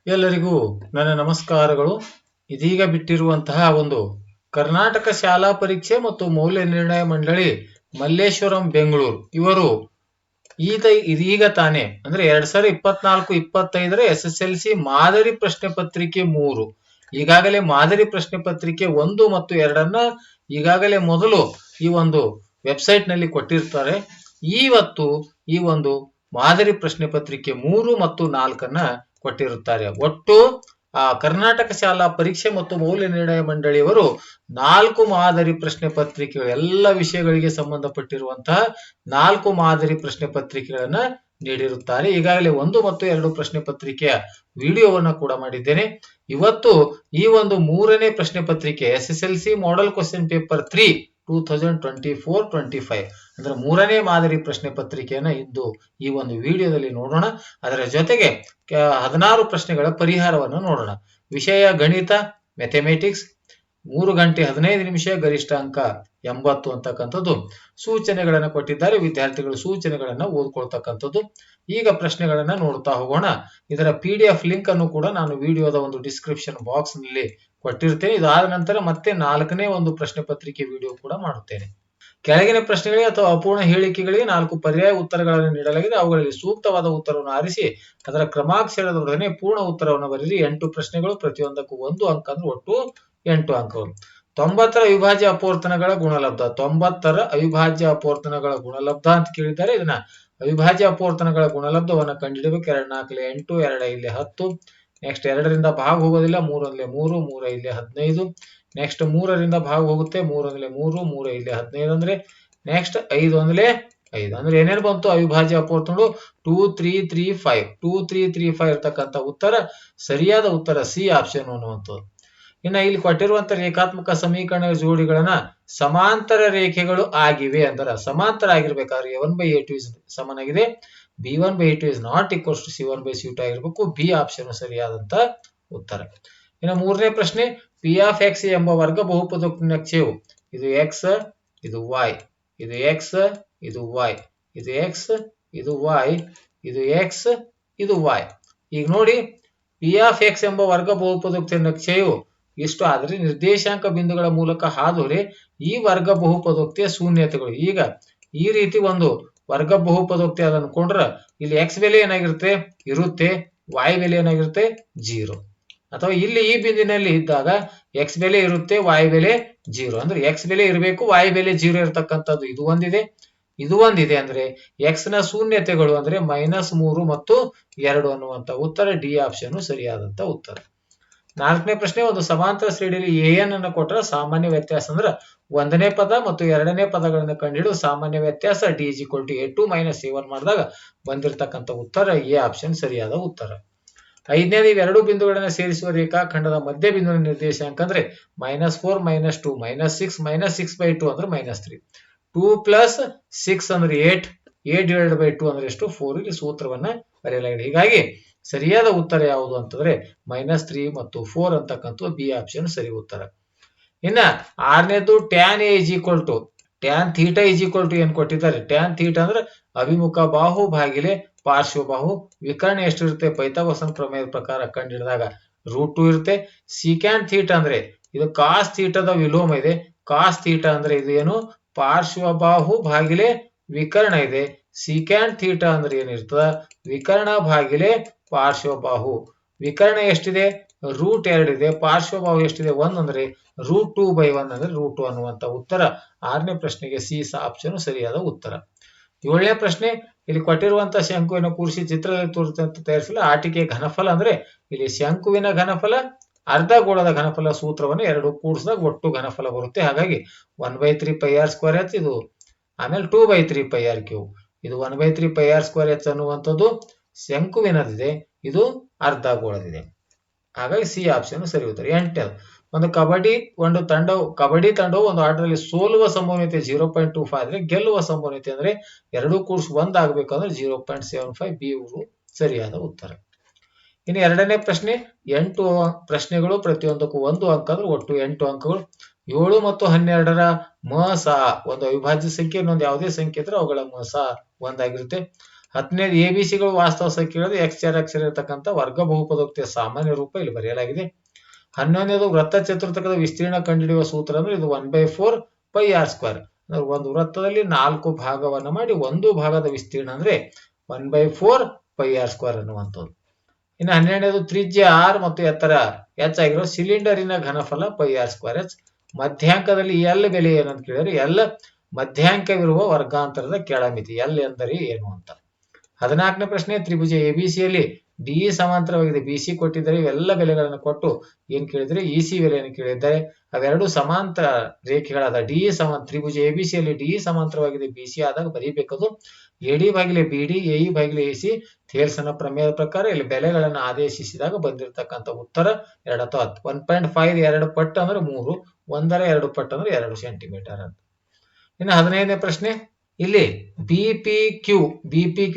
ಎಲ್ಲರಿಗೂ ನನ್ನ ನಮಸ್ಕಾರಗಳು. ಇದೀಗ ಬಿಟ್ಟಿರುವಂತಹ ಒಂದು ಕರ್ನಾಟಕ ಶಾಲಾ ಪರೀಕ್ಷೆ ಮತ್ತು ಮೌಲ್ಯ ನಿರ್ಣಯ ಮಂಡಳಿ ಮಲ್ಲೇಶ್ವರಂ ಬೆಂಗಳೂರು ಇವರು ಇದೀಗ ತಾನೇ ಅಂದ್ರೆ 2024-25 SSLC ಮಾದರಿ ಪ್ರಶ್ನೆ ಪತ್ರಿಕೆ 3 ಈಗಾಗಲೇ ಮಾದರಿ ಪ್ರಶ್ನೆ ಪತ್ರಿಕೆ 1 ಮತ್ತು 2 ಈಗಾಗಲೇ ಮೊದಲು ಈ ಒಂದು ವೆಬ್ಸೈಟ್ ನಲ್ಲಿ ಕೊಟ್ಟಿರ್ತಾರೆ. ಇವತ್ತು ಈ ಒಂದು ಮಾದರಿ ಪ್ರಶ್ನೆ ಪತ್ರಿಕೆ 3 ಮತ್ತು 4 ಕೊಟ್ಟಿರುತ್ತಾರೆ. ಒಟ್ಟು ಕರ್ನಾಟಕ ಶಾಲಾ ಪರೀಕ್ಷೆ ಮತ್ತು ಮೌಲ್ಯ ನಿರ್ಣಯ ಮಂಡಳಿಯವರು 4 ಮಾದರಿ ಪ್ರಶ್ನೆ ಪತ್ರಿಕೆಗಳು ಎಲ್ಲ ವಿಷಯಗಳಿಗೆ ಸಂಬಂಧಪಟ್ಟಿರುವಂತಹ 4 ಮಾದರಿ ಪ್ರಶ್ನೆ ಪತ್ರಿಕೆಗಳನ್ನ ನೀಡಿರುತ್ತಾರೆ. ಈಗಾಗಲೇ 1 ಮತ್ತು 2 ಪ್ರಶ್ನೆ ಪತ್ರಿಕೆಯ ವಿಡಿಯೋವನ್ನ ಕೂಡ ಮಾಡಿದ್ದೇನೆ. ಇವತ್ತು ಈ ಒಂದು 3ನೇ ಪ್ರಶ್ನೆ ಪತ್ರಿಕೆ SSLC ಮಾಡೆಲ್ ಕ್ವೆಶ್ಚನ್ ಪೇಪರ್ 3 2024-25 ಅಂದ್ರೆ 3ನೇ ಮಾದರಿ ಪ್ರಶ್ನೆ ಪತ್ರಿಕೆಯನ್ನ ಇಂದು ಈ ಒಂದು ವಿಡಿಯೋದಲ್ಲಿ ನೋಡೋಣ. ಅದರ ಜೊತೆಗೆ 16 ಪ್ರಶ್ನೆಗಳ ಪರಿಹಾರವನ್ನು ನೋಡೋಣ. ವಿಷಯ ಗಣಿತ ಮ್ಯಾಥಮೆಟಿಕ್ಸ್, 3 ಗಂಟೆ 15 ನಿಮಿಷ, ಗರಿಷ್ಠ ಅಂಕ 80 ಅಂತಕ್ಕಂಥದ್ದು ಸೂಚನೆಗಳನ್ನ ಕೊಟ್ಟಿದ್ದಾರೆ. ವಿದ್ಯಾರ್ಥಿಗಳು ಸೂಚನೆಗಳನ್ನ ಓದ್ಕೊಳ್ತಕ್ಕಂಥದ್ದು. ಈಗ ಪ್ರಶ್ನೆಗಳನ್ನ ನೋಡ್ತಾ ಹೋಗೋಣ. ಇದರ PDF ಲಿಂಕ್ ಅನ್ನು ಕೂಡ ನಾನು ವಿಡಿಯೋದ ಒಂದು ಡಿಸ್ಕ್ರಿಪ್ಷನ್ ಬಾಕ್ಸ್ ನಲ್ಲಿ ಕೊಟ್ಟಿರ್ತೇನೆ. ಇದಾದ ನಂತರ ಮತ್ತೆ 4ನೇ ಒಂದು ಪ್ರಶ್ನೆ ಪತ್ರಿಕೆ ವಿಡಿಯೋ ಕೂಡ ಮಾಡುತ್ತೇನೆ. ಕೆಳಗಿನ ಪ್ರಶ್ನೆಗಳಿಗೆ ಅಥವಾ ಅಪೂರ್ಣ ಹೇಳಿಕೆಗಳಿಗೆ 4 ಪರ್ಯಾಯ ಉತ್ತರಗಳನ್ನು ನೀಡಲಾಗಿದೆ. ಅವುಗಳಲ್ಲಿ ಸೂಕ್ತವಾದ ಉತ್ತರವನ್ನು ಆರಿಸಿ ಅದರ ಕ್ರಮಾಕ್ಷರದೊಡನೆ ಪೂರ್ಣ ಉತ್ತರವನ್ನು ಬರೆಯಿರಿ. 8 ಪ್ರಶ್ನೆಗಳು, ಪ್ರತಿಯೊಂದಕ್ಕೂ 1 ಅಂಕ, ಅಂದ್ರೆ ಒಟ್ಟು 8 ಅಂಕಗಳು. 90ರ ಅವಿಭಾಜ್ಯ ಅಪವರ್ತನಗಳ ಗುಣಲಬ್ಧ. 90ರ ಅವಿಭಾಜ್ಯ ಅಪವರ್ತನಗಳ ಗುಣಲಬ್ಧ ಅಂತ ಕೇಳಿದ್ದಾರೆ. ಇದನ್ನ ಅವಿಭಾಜ್ಯ ಅಪವರ್ತನಗಳ ಗುಣಲಬ್ಧವನ್ನ ಕಂಡುಹಿಡಬೇಕು. 2 4 8, 2 5 10. ನೆಕ್ಸ್ಟ್ 2ರಿಂದ ಭಾಗ ಹೋಗೋದಿಲ್ಲ. 3 1 3, 3 5 15. ನೆಕ್ಸ್ಟ್ 3ರಿಂದ ಭಾಗ ಹೋಗುತ್ತೆ. 3 1 3, 3 5 15 ಅಂದ್ರೆ ನೆಕ್ಸ್ಟ್ 5 1 5 ಅಂದ್ರೆ ಏನೇನು ಬಂತು ಅವಿಭಾಜ್ಯ ಅಪವರ್ತನಗಳು 2 3 3 5. 2 3 3 5 ಇರ್ತಕ್ಕಂಥ ಉತ್ತರ ಸರಿಯಾದ ಉತ್ತರ ಸಿ ಆಪ್ಷನ್ ಅನ್ನುವಂಥದ್ದು. ಇನ್ನು ಇಲ್ಲಿ ಕೊಟ್ಟಿರುವಂತ ರೇಖಾತ್ಮಕ ಸಮೀಕರಣ ಜೋಡಿಗಳನ್ನ ಸಮಾಂತರ ರೇಖೆಗಳು ಆಗಿವೆ ಅಂದ್ರೆ ಸಮಾಂತರ ಆಗಿರ್ಬೇಕಾದ್ರೆ A1/A2 ಸಮನಾಗಿದೆ, B1/A2 is not equals to C1/C2 ಆಗಿರ್ಬೇಕು. ಬಿ ಆಪ್ಷನ್ ಸರಿಯಾದಂತ ಉತ್ತರ. ಇನ್ನು 3ನೇ ಪ್ರಶ್ನೆ, ಪಿ ಆಫ್ ಎಕ್ಸ್ ಎಂಬ ವರ್ಗ ಬಹುಪದೋಕ್ತಿ ನಕ್ಷೆಯು ಇದು ಎಕ್ಸ್, ಇದು ವೈ, ಇದು ಎಕ್ಸ್, ಇದು ವೈ, ಇದು ಎಕ್ಸ್, ಇದು ವೈ, ಇದು ಎಕ್ಸ್, ಇದು ವೈ. ಈಗ ನೋಡಿ, ಪಿ ಆಫ್ ಎಕ್ಸ್ ಎಂಬ ವರ್ಗ ಬಹುಪದೋಕ್ತಿ ನಕ್ಷೆಯು ಇಷ್ಟು ಆದ್ರೆ ನಿರ್ದೇಶಾಂಕ ಬಿಂದುಗಳ ಮೂಲಕ ಹಾದುವರಿ ಈ ವರ್ಗ ಬಹುಪದೋಕ್ತಿಯ ಶೂನ್ಯತೆಗಳು. ಈಗ ಈ ರೀತಿ ಒಂದು ವರ್ಗ ಬಹುಪದೋಕ್ತಿ ಅದ ಅನ್ಕೊಂಡ್ರ ಇಲ್ಲಿ ಎಕ್ಸ್ ಬೆಲೆ ಏನಾಗಿರುತ್ತೆ ಇರುತ್ತೆ, ವೈ ಬೆಲೆ ಏನಾಗಿರುತ್ತೆ 0. ಅಥವಾ ಇಲ್ಲಿ ಈ ಬಿಂದಿನಲ್ಲಿ ಇದ್ದಾಗ ಎಕ್ಸ್ ಬೆಲೆ ಇರುತ್ತೆ, ವೈ ಬೆಲೆ 0. ಅಂದ್ರೆ ಎಕ್ಸ್ ಬೆಲೆ ಇರಬೇಕು, ವೈ ಬೆಲೆ 0 ಇರತಕ್ಕಂಥದ್ದು ಇದು ಒಂದಿದೆ, ಇದು ಒಂದಿದೆ. ಅಂದ್ರೆ ಎಕ್ಸ್ ನ ಶೂನ್ಯತೆಗಳು ಅಂದ್ರೆ -3 ಮತ್ತು 2 ಅನ್ನುವಂತ ಉತ್ತರ ಡಿ ಆಪ್ಷನ್ ಸರಿಯಾದಂತ ಉತ್ತರ. 4ನೇ ಪ್ರಶ್ನೆ, ಒಂದು ಸಮಾಂತರ ಶ್ರೇಣಿಯಲ್ಲಿ AN ಅನ್ನು ಕೊಟ್ಟರೆ ಸಾಮಾನ್ಯ ವ್ಯತ್ಯಾಸ ಅಂದ್ರೆ 1ನೇ ಪದ ಮತ್ತು 2ನೇ ಪದಗಳನ್ನು ಕಂಡುಹಿಡಿದು ಸಾಮಾನ್ಯ ವ್ಯತ್ಯಾಸ D = A2 - A1 ಮಾಡಿದಾಗ ಬಂದಿರತಕ್ಕಂಥ ಉತ್ತರ ಎ ಆಪ್ಷನ್ ಸರಿಯಾದ ಉತ್ತರ. 5ನೇದು, ಇವೆರಡು ಬಿಂದುಗಳನ್ನು ಸೇರಿಸುವ ರೇಖಾಖಂಡದ ಮಧ್ಯ ಬಿಂದುವಿನ ನಿರ್ದೇಶಾಂಕ ಅಂದ್ರೆ -4 -2 -6 -6/2 ಅಂದ್ರೆ -3. 2 + 6 ಅಂದ್ರೆ 8, 8/2 ಅಂದ್ರೆ ಎಷ್ಟು 4. ಇಲ್ಲಿ ಸೂತ್ರವನ್ನ ಬರೆಯಲಾಗಿದೆ. ಹೀಗಾಗಿ ಸರಿಯಾದ ಉತ್ತರ ಯಾವುದು ಅಂತಂದ್ರೆ -3 ಮತ್ತು 4 ಅಂತಕ್ಕಂಥ ಬಿ ಆಪ್ಷನ್ ಸರಿ ಉತ್ತರ. ಇನ್ನ 6ನೇದು, tan A tan θ ಏನ್ ಕೊಟ್ಟಿದ್ದಾರೆ. tan θ ಅಂದ್ರೆ ಅಭಿಮುಖ ಬಾಹು ಭಾಗಿಲೆ ಪಾರ್ಶ್ವ ಬಾಹು. ವಿಕರ್ಣ ಎಷ್ಟಿರುತ್ತೆ ಪೈಥಾಗೋರಸ್ ಪ್ರಮೇಯದ ಪ್ರಕಾರ ಕಂಡುಹಿಡಿದಾಗ √2 ಇರುತ್ತೆ. secant θ ಅಂದ್ರೆ ಇದು cos θದ ವಿಲೋಮ ಇದೆ. cos θ ಅಂದ್ರೆ ಇದು ಏನು ಪಾರ್ಶ್ವ ಬಾಹು ಭಾಗಿಲೆ ವಿಕರ್ಣ ಇದೆ. secant θ ಅಂದ್ರೆ ಏನಿರ್ತದ ವಿಕರ್ಣ ಭಾಗಿಲೆ ಪಾರ್ಶ್ವ ಬಾಹು. ವಿಕರ್ಣ ಎಷ್ಟಿದೆ √2 ಇದೆ, ಪಾರ್ಶ್ವ ಬಾಹು ಎಷ್ಟಿದೆ 1 ಅಂದ್ರೆ √2/1 ಅಂದ್ರೆ √2 ಅನ್ನುವಂತ ಉತ್ತರ 6ನೇ ಪ್ರಶ್ನೆಗೆ ಸಿ ಆಪ್ಷನ್ ಸರಿಯಾದ ಉತ್ತರ. 7ನೇ ಪ್ರಶ್ನೆ, ಇಲ್ಲಿ ಕೊಟ್ಟಿರುವಂತಹ ಶಂಕುವಿನ ಕೂರಿಸಿ ಚಿತ್ರದಲ್ಲಿ ತೋರಿಸಿದಂತೆ ತಯಾರಿಸಲು ಆಟಿಕೆ ಘನಫಲ ಅಂದ್ರೆ ಇಲ್ಲಿ ಶಂಕುವಿನ ಘನಫಲ ಅರ್ಧಗೋಳದ ಘನಫಲ ಸೂತ್ರವನ್ನು ಎರಡು ಕೂಡಿಸಿದಾಗ ಒಟ್ಟು ಘನಫಲ ಬರುತ್ತೆ. ಹಾಗಾಗಿ 1/3πr²h ಇದು ಆಮೇಲೆ 2/3πr³ ಇದು 1/3πr²h ಅನ್ನುವಂಥದ್ದು ಶಂಕುವಿನದಿದೆ, ಇದು ಅರ್ಧಗೋಳದಿದೆ. ಹಾಗಾಗಿ ಸಿ ಆಪ್ಷನ್ ಸರಿ ಉತ್ತರ. 8ನೇದು, ಒಂದು ಕಬಡ್ಡಿ ತಂಡವು ಒಂದು ಆಟದಲ್ಲಿ ಸೋಲುವ ಸಂಭವನೀಯತೆ 0.25 ಆದ್ರೆ ಗೆಲ್ಲುವ ಸಂಭವನೀಯತೆ ಅಂದ್ರೆ 2 ಕೂಡಿಸಿ 1 ಆಗ್ಬೇಕಂದ್ರೆ 0.75. ಬಿ ಸರಿಯಾದ ಉತ್ತರ. ಇನ್ನು 2ನೇ ಪ್ರಶ್ನೆ, 8 ಪ್ರಶ್ನೆಗಳು, ಪ್ರತಿಯೊಂದಕ್ಕೂ 1 ಅಂಕ ಅಂದ್ರೆ ಒಟ್ಟು 8 ಅಂಕಗಳು. 7 ಮತ್ತು 12ರ ಮ ಸ ಒಂದು ಅವಿಭಾಜ್ಯ ಸಂಖ್ಯೆ, ಇನ್ನೊಂದು ಯಾವುದೇ ಸಂಖ್ಯೆ ಇದ್ರೆ ಅವುಗಳ ಮ ಸ 1 ಆಗಿರುತ್ತೆ. 10ನೇದು ಎಬಿಸಿಗಳು ವಾಸ್ತವ ಸಂಖ್ಯೆಗಳು ಎಕ್ಸ್ ಅಕ್ಷರ ಇರತಕ್ಕಂಥ ವರ್ಗ ಬಹುಪದೋಕ್ತಿಯ ಸಾಮಾನ್ಯ ರೂಪ ಇಲ್ಲಿ ಬರೆಯಲಾಗಿದೆ. 11ನೇದು ವೃತ್ತ ಚತುರ್ಥಕದ ವಿಸ್ತೀರ್ಣ ಕಂಡುಹಿಡಿಯುವ ಸೂತ್ರ ಅಂದ್ರೆ ಇದು 1/4 ಪೈ ಆರ್ ಸ್ಕ್ವೇರ್. ಅಂದ್ರೆ ಒಂದು ವೃತ್ತದಲ್ಲಿ 4 ಭಾಗವನ್ನು ಮಾಡಿ ಒಂದು ಭಾಗದ ವಿಸ್ತೀರ್ಣ ಅಂದ್ರೆ 1/4 ಪೈ ಆರ್ ಸ್ಕ್ವೇರ್ ಅನ್ನುವಂಥದ್ದು. ಇನ್ನು 12ನೇದು ತ್ರಿಜ್ಯ ಆರ್ ಮತ್ತು ಎತ್ತರ ಎಚ್ ಆಗಿರೋ ಸಿಲಿಂಡರಿನ ಘನಫಲ ಪೈ ಆರ್ ಸ್ಕ್ವೇರ್ ಎಚ್. ಮಧ್ಯಾಂಕದಲ್ಲಿ ಎಲ್ ಬೆಲೆ ಏನಂತ ಕೇಳಿದ್ರೆ ಎಲ್ ಮಧ್ಯಾಂಕವಿರುವ ವರ್ಗಾಂತರದ ಕೆಳಮಿತಿ. ಎಲ್ ಎಂದರೆ ಏನು ಅಂತ. 14ನೇ ಪ್ರಶ್ನೆ ತ್ರಿಭುಜ ಎಬಿಸಿಯಲ್ಲಿ ಡಿಇ ಸಮಾಂತರವಾಗಿದೆ, ಬಿಸಿ ಕೊಟ್ಟಿದ್ದಾರೆ. ಇವೆಲ್ಲ ಬೆಲೆಗಳನ್ನು ಕೊಟ್ಟು ಏನ್ ಕೇಳಿದ್ರೆ ಇಸಿ ಬೆಲೆಯನ್ನು ಕೇಳಿದ್ದಾರೆ. ಅವೆರಡು ಸಮಾಂತರ ರೇಖೆಗಳಾದ ತ್ರಿಭುಜ ಎಬಿಸಿಯಲ್ಲಿ ಡಿಇ ಸಮಾಂತರವಾಗಿದೆ, ಬಿಸಿ ಆದಾಗ ಬರೀಬೇಕದು ಎಡಿ ಭಾಗಿಲೆ ಬಿಡಿ ಎಇ ಭಾಗಿಲೆ ಎಸಿ ಥೇಲ್ಸನ ಪ್ರಮೇಯದ ಪ್ರಕಾರ ಇಲ್ಲಿ ಬೆಲೆಗಳನ್ನು ಆದೇಶಿಸಿದಾಗ ಬಂದಿರತಕ್ಕಂಥ ಉತ್ತರ 2 ಅಥವಾ 1.5 2 ಪಟ್ಟು ಅಂದ್ರೆ 3, 1ರ 2 ಪಟ್ಟು ಅಂದ್ರೆ 2 ಸೆಂಟಿಮೀಟರ್ ಅಂತ. ಇನ್ನು 15ನೇ ಪ್ರಶ್ನೆ ಇಲ್ಲಿ ಬಿಪಿಕ್ಯೂ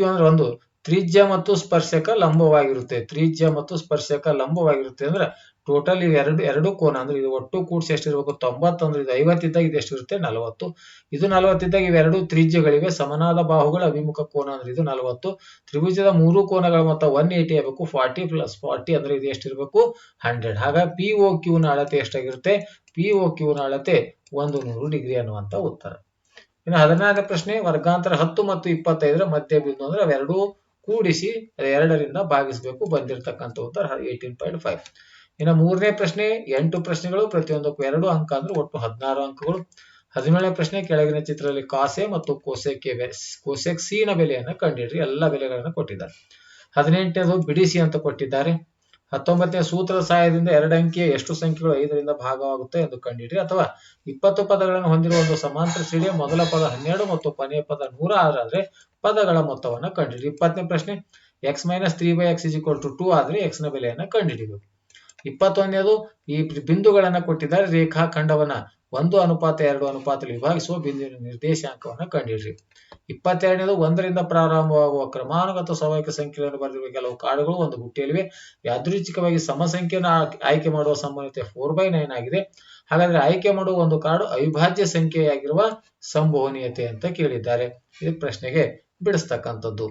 ಅಂದ್ರೆ ಒಂದು ತ್ರಿಜ್ಯ ಮತ್ತು ಸ್ಪರ್ಶಕ ಲಂಬವಾಗಿರುತ್ತೆ. ತ್ರಿಜ್ಯ ಮತ್ತು ಸ್ಪರ್ಶಕ ಲಂಬವಾಗಿರುತ್ತೆ ಅಂದ್ರೆ ಟೋಟಲ್ ಇವು ಎರಡು ಕೋನ ಅಂದ್ರೆ ಇದು ಒಟ್ಟು ಕೂಡಿಸಿ ಎಷ್ಟಿರ್ಬೇಕು 90 ಅಂದ್ರೆ ಇದು 50 ಇದ್ದಾಗ ಇದು ಎಷ್ಟಿರುತ್ತೆ 40. ಇದು 40 ಇದ್ದಾಗ ಇವೆರಡು ತ್ರಿಜ್ಯಗಳಿವೆ. ಸಮನಾದ ಬಾಹುಗಳ ಅಭಿಮುಖ ಕೋನ ಅಂದ್ರೆ ಇದು 40. ತ್ರಿಭುಜದ ಮೂರು ಕೋನಗಳ ಮೊತ್ತ 180 ಆಗಬೇಕು. 40 + 40 ಅಂದ್ರೆ ಇದು ಎಷ್ಟಿರ್ಬೇಕು 100. ಹಾಗಾಗಿ ಪಿಒಕ್ಯೂ ನ ಅಳತೆ ಎಷ್ಟಾಗಿರುತ್ತೆ? ಪಿಒಕ್ಯೂ ನ ಅಳತೆ 100 ಡಿಗ್ರಿ ಅನ್ನುವಂತ ಉತ್ತರ. ಇನ್ನು 14ನೇ ಪ್ರಶ್ನೆ ವರ್ಗಾಂತರ 10 ಮತ್ತು 25ರ ಮಧ್ಯ ಬಿಂದು ಅಂದ್ರೆ ಅವೆರಡೂ ಕೂಡಿಸಿ 2ರಿಂದ ಭಾಗಿಸಬೇಕು. ಬಂದಿರತಕ್ಕಂಥ ಉತ್ತರ 18.5. ಇನ್ನು 3ನೇ ಪ್ರಶ್ನೆ 8 ಪ್ರಶ್ನೆಗಳು, ಪ್ರತಿಯೊಂದಕ್ಕೂ 2 ಅಂಕ ಅಂದ್ರೆ ಒಟ್ಟು 16 ಅಂಕಗಳು. 17ನೇ ಪ್ರಶ್ನೆ ಕೆಳಗಿನ ಚಿತ್ರದಲ್ಲಿ ಕಾಸೆ ಮತ್ತು ಕೋಸೆಕ್ ಸಿ ನ ಬೆಲೆಯನ್ನು ಕಂಡುಹಿಡಿಯಿರಿ. ಎಲ್ಲ ಬೆಲೆಗಳನ್ನು ಕೊಟ್ಟಿದ್ದಾರೆ. 18ನೇದು ಬಿಡಿಸಿ ಅಂತ ಕೊಟ್ಟಿದ್ದಾರೆ. 19ನೇ ಸೂತ್ರದ ಸಹಾಯದಿಂದ 2 ಅಂಕಿಯ ಎಷ್ಟು ಸಂಖ್ಯೆಗಳು 5ರಿಂದ ಭಾಗವಾಗುತ್ತೆ ಎಂದು ಕಂಡುಹಿಡಿಯಿರಿ. ಅಥವಾ 20 ಪದಗಳನ್ನು ಹೊಂದಿರುವ ಒಂದು ಸಮಾಂತರ ಶ್ರೇಣಿಯ ಮೊದಲ ಪದ 12 ಮತ್ತು ಕೊನೆಯ ಪದ 106 ಆದ್ರೆ ಪದಗಳ ಮೊತ್ತವನ್ನು ಕಂಡುಹಿಡಿಯಿರಿ. 20ನೇ ಪ್ರಶ್ನೆ x - 3x = 2 ಆದ್ರೆ x ನ ಬೆಲೆಯನ್ನು ಕಂಡುಹಿಡಿಯಬೇಕು. 21ನೇದು ಈ ಬಿಂದುಗಳನ್ನ ಕೊಟ್ಟಿದ್ದಾರೆ. ರೇಖಾಖಂಡವನ್ನ 1:2 ವಿಭಾಗಿಸುವ ಬಿಂದುವಿನ ನಿರ್ದೇಶಾಂಕವನ್ನು ಕಂಡುಹಿಡಿಯಿರಿ. 22ನೇದು 1ರಿಂದ ಪ್ರಾರಂಭವಾಗುವ ಕ್ರಮಾನುಗತ ಸ್ವಾಭಾವಿಕ ಸಂಖ್ಯೆಗಳನ್ನು ಬರೆದಿರುವ ಕೆಲವು ಕಾರ್ಡುಗಳು ಒಂದು ಬುಟ್ಟಿಯಲ್ಲಿವೆ. ಯಾದೃಚ್ಛಿಕವಾಗಿ ಸಮಸಂಖ್ಯೆಯನ್ನು ಆಯ್ಕೆ ಮಾಡುವ ಸಂಭವನೀಯತೆ 4/9 ಆಗಿದೆ. ಹಾಗಾದ್ರೆ ಆಯ್ಕೆ ಮಾಡುವ ಒಂದು ಕಾರ್ಡು ಅವಿಭಾಜ್ಯ ಸಂಖ್ಯೆಯಾಗಿರುವ ಸಂಭವನೀಯತೆ ಅಂತ ಕೇಳಿದ್ದಾರೆ. ಇದು ಪ್ರಶ್ನೆಗೆ ಬಿಡಿಸ್ತಕ್ಕಂಥದ್ದು.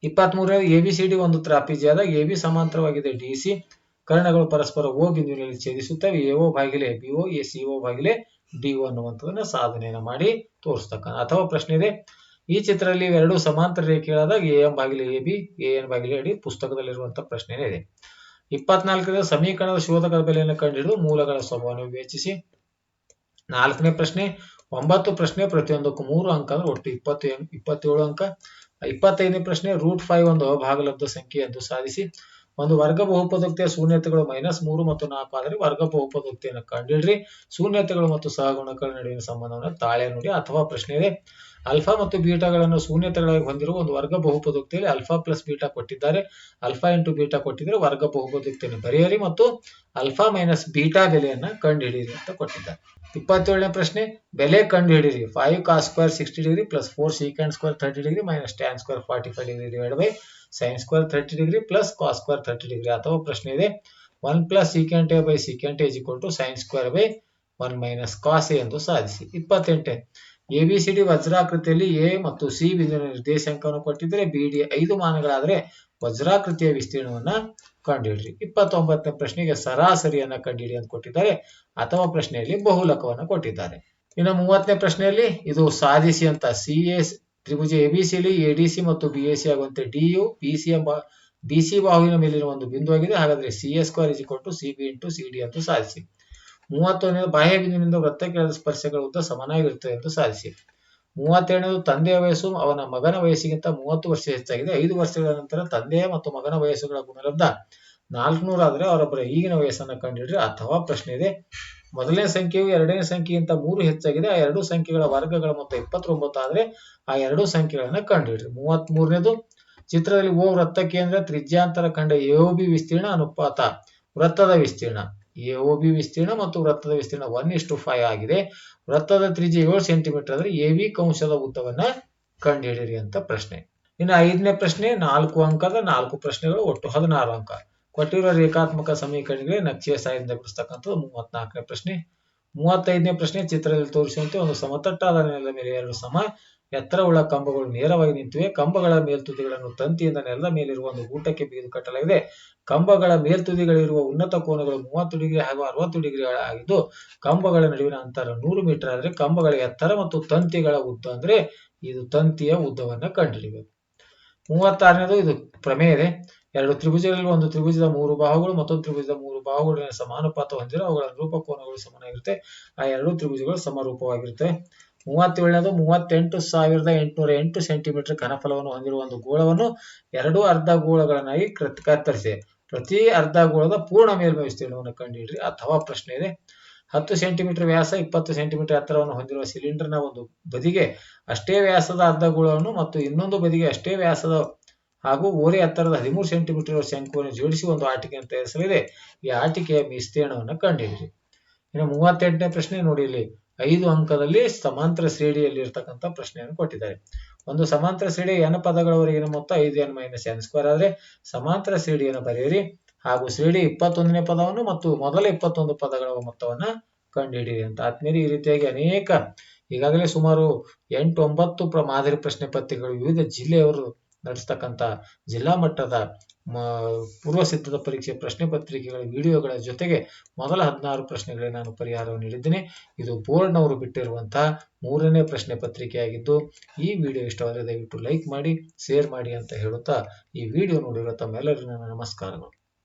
23ನೇದು ಎಬಿಸಿಡಿ ಒಂದು ತ್ರಾಪಿಜ್ಯಾದ ಎಬಿ ಸಮಾಂತರವಾಗಿದೆ ಡಿಸಿ. ಕರ್ಣಗಳು ಪರಸ್ಪರ ಓ ಬಿಂದುವಿನಲ್ಲಿ ಛೇದಿಸುತ್ತವೆ. ಎಒ ಭಾಗಿಲೆ ಬಿಒ ಸಿಒ ಭಾಗಿಲೆ ಡಿಒ ಅನ್ನುವಂಥದನ್ನ ಸಾಧನೆಯನ್ನು ಮಾಡಿ ತೋರಿಸ್ತಕ್ಕಂಥ. ಅಥವಾ ಪ್ರಶ್ನೆ ಇದೆ ಈ ಚಿತ್ರದಲ್ಲಿ ಎರಡು ಸಮಾಂತರ ರೇಖೆಗಳಾದ ಎಎಂ ಭಾಗಿಲೆ ಎಬಿ ಎಎನ್ ಭಾಗಿಲೆ ಡಿ. ಪುಸ್ತಕದಲ್ಲಿರುವಂತಹ ಪ್ರಶ್ನೆನೇ ಇದೆ. 24ನೇ ಸಮೀಕರಣದ ಶೋಧಕದ ಬೆಲೆಯನ್ನು ಕಂಡುಹಿಡಿದು ಮೂಲಗಳ ಸ್ವಭಾವವನ್ನು ವಿವೇಚಿಸಿ. 4ನೇ ಪ್ರಶ್ನೆ 9 ಪ್ರಶ್ನೆ, ಪ್ರತಿಯೊಂದಕ್ಕೂ 3 ಅಂಕ ಅಂದ್ರೆ ಒಟ್ಟು 27 ಅಂಕ. 25ನೇ ಪ್ರಶ್ನೆ √5 ಒಂದು ಅಭಾಗಲಬ್ಧ ಸಂಖ್ಯೆ ಎಂದು ಸಾಧಿಸಿ. ಒಂದು ವರ್ಗ ಬಹುಪದೋಕ್ತಿಯ ಶೂನ್ಯತೆಗಳು -3 ಮತ್ತು 4 ಆದರೆ ವರ್ಗ ಬಹುಪದೋಕ್ತಿಯನ್ನು ಕಂಡುಹಿಡಿಯಿರಿ. ಶೂನ್ಯತೆಗಳು ಮತ್ತು ಸಹಗುಣಕಗಳ ನಡುವಿನ ಸಂಬಂಧವನ್ನು ತಾಳೆ ನೋಡಿ. ಅಥವಾ ಪ್ರಶ್ನೆ ಇದೆ ಆಲ್ಫಾ ಮತ್ತು ಬೀಟಾಗಳನ್ನು ಶೂನ್ಯತೆಗಳಾಗಿ ಹೊಂದಿರುವ ಒಂದು ವರ್ಗ ಬಹುಪದೋಕ್ತಿಯಲ್ಲಿ ಆಲ್ಫಾ ಪ್ಲಸ್ ಬೀಟಾ ಕೊಟ್ಟಿದ್ದಾರೆ. ಆಲ್ಫಾ ಇಂಟು ಬೀಟಾ ಕೊಟ್ಟಿದ್ರೆ ವರ್ಗ ಬಹುಪದೋಕ್ತಿಯನ್ನು ಬರೆಯಿರಿ ಮತ್ತು ಆಲ್ಫಾ ಮೈನಸ್ ಬೀಟಾ ಬೆಲೆಯನ್ನ ಕಂಡುಹಿಡಿಯಿರಿ ಅಂತ ಕೊಟ್ಟಿದ್ದಾರೆ. 27ನೇ ಪ್ರಶ್ನೆ ಬೆಲೆ ಕಂಡುಹಿಡಿಯಿರಿ. 5 cos square 60 degree plus 4 secant square 30 degree minus tan square 45 degree divide by sin square 30 degree plus cos square 30 degree. ಅಥವಾ ಪ್ರಶ್ನೆ ಇದೆ 1 + secant a by secant a = sin square by 1 minus cos a ಎಂದು ಸಾಧಿಸಿ. 28 ABCD ವಜ್ರಾಕೃತಿಯಲ್ಲಿ A ಮತ್ತು C ಬಿಂದುವಿನ ನಿರ್ದೇಶಾಂಕವನ್ನು ಕೊಟ್ಟಿದ್ದರೆ ಬಿಡಿ 5 ಮಾನಗಳಾದರೆ ವಜ್ರಾಕೃತಿಯ ವಿಸ್ತೀರ್ಣವನ್ನ ಕಂಡುಹಿಡಿಯಿರಿ. 29ನೇ ಪ್ರಶ್ನೆಗೆ ಸರಾಸರಿಯನ್ನ ಕಂಡುಹಿಡಿ ಅಂತ ಕೊಟ್ಟಿದ್ದಾರೆ. ಅಥವಾ ಪ್ರಶ್ನೆಯಲ್ಲಿ ಬಹುಲಕವನ್ನು ಕೊಟ್ಟಿದ್ದಾರೆ. ಇನ್ನು 30ನೇ ಪ್ರಶ್ನೆಯಲ್ಲಿ ಇದು ಸಾಧಿಸಿ ಅಂತ ತ್ರಿಭುಜ ಎಬಿಸಿಯಲ್ಲಿ ಎಡಿಸಿ ಮತ್ತು ಬಿಎಸಿ ಆಗುವಂತೆ ಡಿಯು ಬಿಸಿ ಬಾಹುವಿನ ಮೇಲಿನ ಒಂದು ಬಿಂದುವಾಗಿದೆ. ಹಾಗಾದ್ರೆ CA² = CB × CD ಅಂತ ಸಾಧಿಸಿ. 31ನೇದು ಬಾಹ್ಯ ಬಿಂದುವಿನಿಂದ ವೃತ್ತಕ್ಕೆ ಸ್ಪರ್ಶಗಳ ಉದ್ದ ಸಮನಾಗಿರುತ್ತದೆ ಎಂದು ಸಾಧಿಸಿ. 32ನೇದು ತಂದೆಯ ವಯಸ್ಸು ಅವನ ಮಗನ ವಯಸ್ಸಿಗಿಂತ 30 ವರ್ಷ ಹೆಚ್ಚಾಗಿದೆ. 5 ವರ್ಷಗಳ ನಂತರ ತಂದೆಯ ಮತ್ತು ಮಗನ ವಯಸ್ಸುಗಳ ಗುಣಲಬ್ಧ 400 ಆದರೆ ಅವರೊಬ್ಬರ ಈಗಿನ ವಯಸ್ಸನ್ನು ಕಂಡುಹಿಡಿಯಿರಿ. ಅಥವಾ ಪ್ರಶ್ನೆ ಇದೆ ಮೊದಲನೇ ಸಂಖ್ಯೆಯು ಎರಡನೇ ಸಂಖ್ಯೆಗಿಂತ 3 ಹೆಚ್ಚಾಗಿದೆ. ಆ ಎರಡು ಸಂಖ್ಯೆಗಳ ವರ್ಗಗಳ ಮೊತ್ತ 29 ಆದರೆ ಆ ಎರಡು ಸಂಖ್ಯೆಗಳನ್ನ ಕಂಡುಹಿಡಿಯಿರಿ. 33ನೇದು ಚಿತ್ರದಲ್ಲಿ ಓ ವೃತ್ತ ಕೇಂದ್ರ ತ್ರಿಜ್ಯಾಂತರ ಖಂಡ ಎಒಬಿ ವಿಸ್ತೀರ್ಣ ಅನುಪಾತ ವೃತ್ತದ ವಿಸ್ತೀರ್ಣ. ಎಒಬಿ ವಿಸ್ತೀರ್ಣ ಮತ್ತು ವೃತ್ತದ ವಿಸ್ತೀರ್ಣ 1:5 ಆಗಿದೆ. ವೃತ್ತದ ತ್ರಿಜ್ಯ 7 ಸೆಂಟಿಮೀಟರ್ ಆದರೆ ಎಬಿ ಕಂಸದ ಉದ್ದವನ್ನ ಕಂಡುಹಿಡಿಯಿರಿ ಅಂತ ಪ್ರಶ್ನೆ. ಇನ್ನು 5ನೇ ಪ್ರಶ್ನೆ 4 ಅಂಕದ 4 ಪ್ರಶ್ನೆಗಳು, ಒಟ್ಟು 16 ಅಂಕ. ಕೊಟ್ಟಿರುವ ರೇಖಾತ್ಮಕ ಸಮೀಕರಣಗಳಿಗೆ ನಕ್ಷೆಯ ಸಹಾಯದಿಂದ ಬಿಡಿಸ್ತಕ್ಕಂಥದ್ದು. 34ನೇ ಪ್ರಶ್ನೆ. 35ನೇ ಪ್ರಶ್ನೆ ಚಿತ್ರದಲ್ಲಿ ತೋರಿಸುವಂತೆ ಒಂದು ಸಮತಟ್ಟಾದ ನೆಲದ ಮೇಲೆ ಎರಡು ಸಮ ಎತ್ತರವುಳ್ಳ ಕಂಬಗಳು ನೇರವಾಗಿ ನಿಂತಿವೆ. ಕಂಬಗಳ ಮೇಲ್ತುದಿಗಳನ್ನು ತಂತಿಯಿಂದ ನೆಲದ ಮೇಲಿರುವ ಒಂದು ಗೂಟಕ್ಕೆ ಬಿಗಿದು ಕಟ್ಟಲಾಗಿದೆ. ಕಂಬಗಳ ಮೇಲ್ತುದಿಗಳಿರುವ ಉನ್ನತ ಕೋನಗಳು 30 ಡಿಗ್ರಿ ಹಾಗೂ 60 ಡಿಗ್ರಿಗಳಾಗಿದ್ದು ಕಂಬಗಳ ನಡುವಿನ ಅಂತರ 100 ಮೀಟರ್ ಆದರೆ ಕಂಬಗಳ ಎತ್ತರ ಮತ್ತು ತಂತಿಗಳ ಉದ್ದ ಅಂದ್ರೆ ಇದು ತಂತಿಯ ಉದ್ದವನ್ನ ಕಂಡುಹಿಡಿಯಬೇಕು. 36ನೇದು ಇದು ಪ್ರಮೇಯ ಇದೆ. ಎರಡು ತ್ರಿಭುಜಗಳಲ್ಲಿ ಒಂದು ತ್ರಿಭುಜದ 3 ಬಾಹುಗಳು ಮತ್ತೊಂದು ತ್ರಿಭುಜದ 3 ಬಾಹುಗಳ ಸಮಾನುಪಾತ ಹೊಂದಿರೋ ಅವುಗಳ ರೂಪ ಕೋನಗಳು ಸಮನಾಗಿರುತ್ತೆ. ಆ ಎರಡು ತ್ರಿಭುಜಗಳು ಸಮರೂಪವಾಗಿರುತ್ತೆ. 37ನೇದು 38,808 ಸೆಂಟಿಮೀಟರ್ ಘನಫಲವನ್ನು ಹೊಂದಿರುವ ಒಂದು ಗೋಳವನ್ನು 2 ಅರ್ಧ ಗೋಳಗಳನ್ನಾಗಿ ಕತ್ತರಿಸಿ ಪ್ರತಿ ಅರ್ಧ ಗೋಳದ ಪೂರ್ಣ ಮೇಲ್ಮೈ ವಿಸ್ತೀರ್ಣವನ್ನು ಕಂಡುಹಿಡಿಯಿರಿ. ಅಥವಾ ಪ್ರಶ್ನೆ ಇದೆ. 10 ಸೆಂಟಿಮೀಟರ್ ವ್ಯಾಸ 20 ಸೆಂಟಿಮೀಟರ್ ಎತ್ತರವನ್ನು ಹೊಂದಿರುವ ಸಿಲಿಂಡರ್ನ ಒಂದು ಬದಿಗೆ ಅಷ್ಟೇ ವ್ಯಾಸದ ಅರ್ಧ ಗೋಳವನ್ನು ಮತ್ತು ಇನ್ನೊಂದು ಬದಿಗೆ ಅಷ್ಟೇ ವ್ಯಾಸದ ಹಾಗೂ ಓರೆ ಎತ್ತರದ 13 ಸೆಂಟಿಮೀಟರ್ ಶಂಕುವನ್ನು ಜೋಡಿಸಿ ಒಂದು ಆಟಿಕೆಯನ್ನು ತಯಾರಿಸಲಿದೆ. ಈ ಆಟಿಕೆಯ ವಿಸ್ತೀರ್ಣವನ್ನು ಕಂಡುಹಿಡಿಯಿರಿ. ಇನ್ನು 38ನೇ ಪ್ರಶ್ನೆ ನೋಡಿ, ಇಲ್ಲಿ 5 ಅಂಕದಲ್ಲಿ ಸಮಾಂತರ ಶ್ರೇಣಿಯಲ್ಲಿ ಇರತಕ್ಕಂಥ ಪ್ರಶ್ನೆಯನ್ನು ಕೊಟ್ಟಿದ್ದಾರೆ. ಒಂದು ಸಮಾಂತರ ಶ್ರೇಣಿ n ಪದಗಳವರೆಗಿನ ಮೊತ್ತ 5n-n² ಆದ್ರೆ ಸಮಾಂತರ ಶ್ರೇಣಿಯನ್ನು ಬರೆಯಿರಿ ಹಾಗೂ ಶ್ರೇಣಿ 21ನೇ ಪದವನ್ನು ಮತ್ತು ಮೊದಲ 21 ಪದಗಳ ಮೊತ್ತವನ್ನ ಕಂಡುಹಿಡಿಯಿರಿ ಅಂತ. ಆದ್ಮೇಲೆ ಈ ರೀತಿಯಾಗಿ ಅನೇಕ ಈಗಾಗಲೇ ಸುಮಾರು 8-9 ಮಾದರಿ ಪ್ರಶ್ನೆ ಪತ್ರಿಕೆಗಳು ವಿವಿಧ ಜಿಲ್ಲೆಯವರು ನಡೆಸ್ತಕ್ಕಂಥ ಜಿಲ್ಲಾ ಮಟ್ಟದ ಪೂರ್ವ ಸಿದ್ಧತಾ ಪರೀಕ್ಷೆ ಪ್ರಶ್ನೆ ಪತ್ರಿಕೆಗಳ ವಿಡಿಯೋಗಳ ಜೊತೆಗೆ ಮೊದಲ 16 ಪ್ರಶ್ನೆಗಳಿಗೆ ನಾನು ಪರಿಹಾರವನ್ನು ನೀಡಿದ್ದೇನೆ. ಇದು ಬೋರ್ಡ್ನವರು ಬಿಟ್ಟಿರುವಂತಹ 3ನೇ ಪ್ರಶ್ನೆ ಪತ್ರಿಕೆಯಾಗಿದ್ದು ಈ ವಿಡಿಯೋ ಇಷ್ಟವಾದರೆ ದಯವಿಟ್ಟು ಲೈಕ್ ಮಾಡಿ, ಶೇರ್ ಮಾಡಿ ಅಂತ ಹೇಳುತ್ತಾ ಈ ವಿಡಿಯೋ ನೋಡಿರುವ ತಮ್ಮೆಲ್ಲರಿಗೂ ನನ್ನ ನಮಸ್ಕಾರಗಳು.